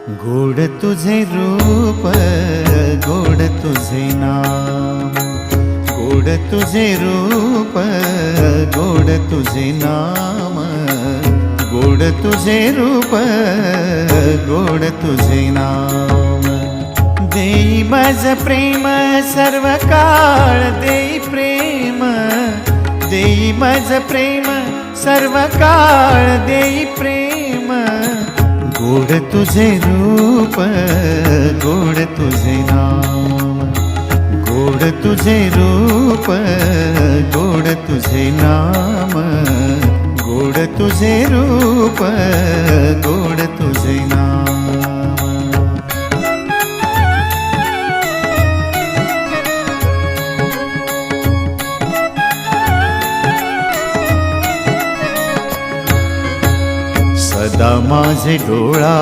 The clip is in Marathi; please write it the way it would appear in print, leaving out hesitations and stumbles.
गोड तुझे रूप, गोड तुझे नाम, गोड तुझे रूप, गोड तुझे नाम, गोड तुझे रूप, गोड तुझे नाम। देई माझ प्रेम सर्व काळ, देई प्रेम, देई माझ प्रेम सर्व काळ, देई प्रेम। गोड तुझे रूप, गोड तुझे नाम, गोड तुझे रूप, गोड तुझे नाम, गोड तुझे रूप, गोड तुझे नाम। सदा माझे डोळा